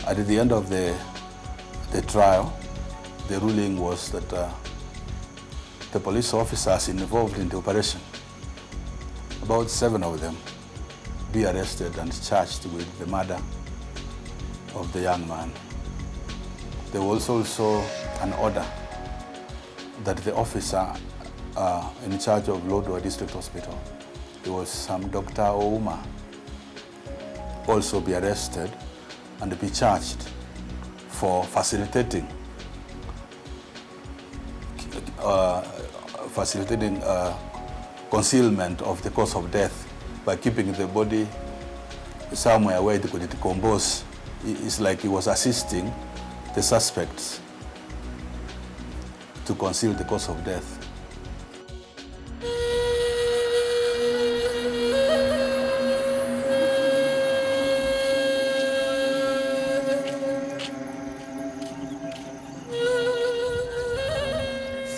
At the end of the trial, the ruling was that the police officers involved in the operation, about 7 of them, be arrested and charged with the murder of the young man. There was also an order that the officer in charge of Lodwar District Hospital, it was some Dr. Ouma, also be arrested and be charged for facilitating concealment of the cause of death by keeping the body somewhere where it could decompose. It's like he was assisting the suspects to conceal the cause of death.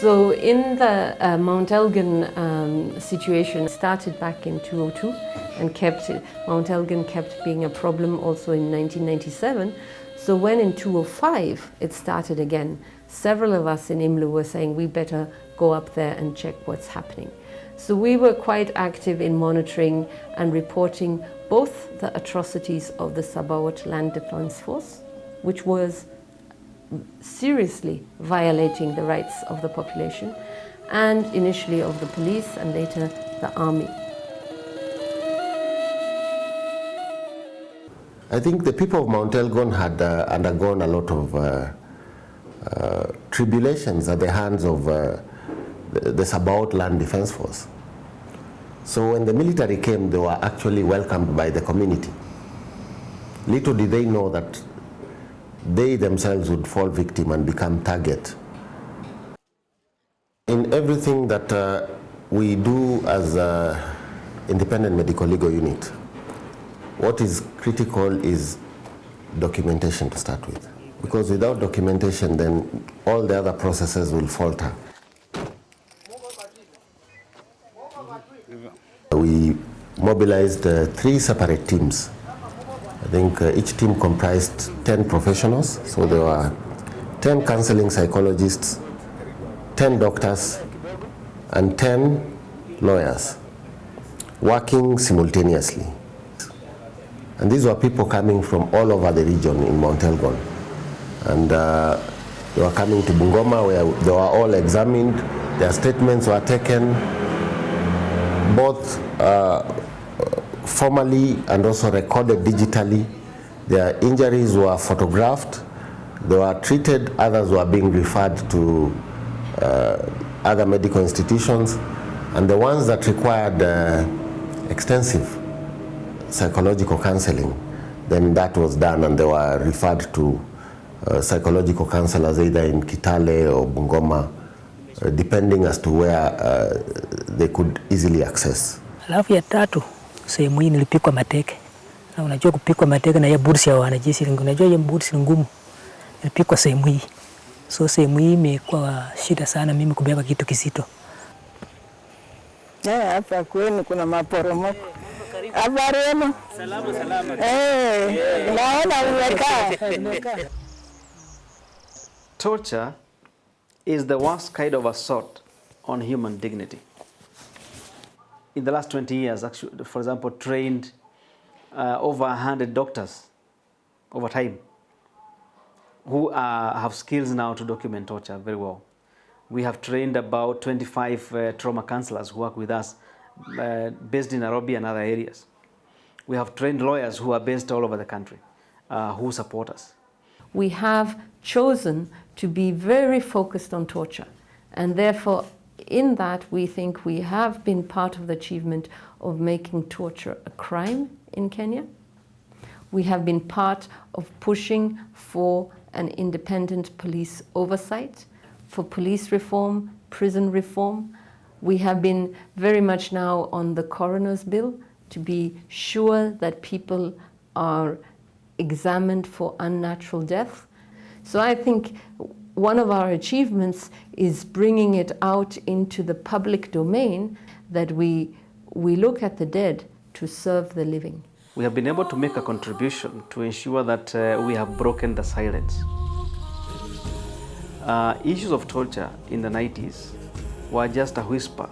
So in the Mount Elgin situation started back in 2002 and Mount Elgin kept being a problem also in 1997. So when in 2005 it started again, several of us in Imlu were saying we better go up there and check what's happening. So we were quite active in monitoring and reporting both the atrocities of the Sabawat Land Defense Force, which was seriously violating the rights of the population, and initially of the police and later the army. I think the people of Mount Elgon had undergone a lot of tribulations at the hands of the Sabawat Land Defense Force. So when the military came, they were actually welcomed by the community. Little did they know that they themselves would fall victim and become target. In everything that we do as an independent medical legal unit, what is critical is documentation to start with. Because without documentation, then all the other processes will falter. We mobilized 3 separate teams. I think each team comprised 10 professionals, so there were 10 counseling psychologists, 10 doctors, and 10 lawyers working simultaneously. And these were people coming from all over the region in Mount Elgon. And they were coming to Bungoma, where they were all examined, their statements were taken, both formally and also recorded digitally. Their injuries were photographed, they were treated, others were being referred to other medical institutions, and the ones that required extensive psychological counseling, then that was done and they were referred to psychological counselors either in Kitale or Bungoma, depending as to where they could easily access. Alafu ya tatu, sehemu hii nilipikwa mateke. Na unajua kupikwa mateke na ya bursi ya wanajeshi, unajua ya bursi ngumu. Nilipikwa sehemu hii. So sehemu hii imekuwa shida sana mimi kubeba kitu kizito. Hapa kwenu kuna maporomoko. Habari yenu? Salama. Naona umekaa. Torture is the worst kind of assault on human dignity. In the last 20 years, actually, for example, trained over 100 doctors over time who have skills now to document torture very well. We have trained about 25 trauma counselors who work with us based in Nairobi and other areas. We have trained lawyers who are based all over the country who support us. We have chosen to be very focused on torture, and therefore in that we think we have been part of the achievement of making torture a crime in Kenya. We have been part of pushing for an independent police oversight, for police reform, prison reform. We have been very much now on the coroner's bill to be sure that people are examined for unnatural death. So I think one of our achievements is bringing it out into the public domain that we look at the dead to serve the living. we have been able to make a contribution to ensure that we have broken the silence. Issues of torture in the 90s were just a whisper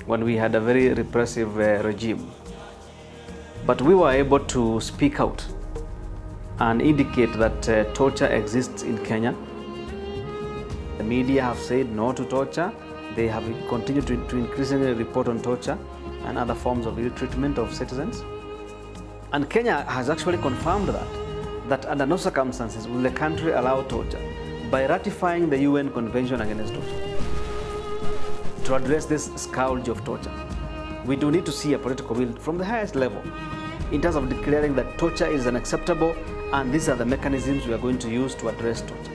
when we had a very repressive regime. But we were able to speak out and indicate that torture exists in Kenya. The media have said no to torture. They have continued to increasingly report on torture and other forms of ill treatment of citizens. And Kenya has actually confirmed that under no circumstances will the country allow torture by ratifying the UN Convention Against Torture to address this scourge of torture. We do need to see a political will from the highest level in terms of declaring that torture is unacceptable and these are the mechanisms we are going to use to address torture.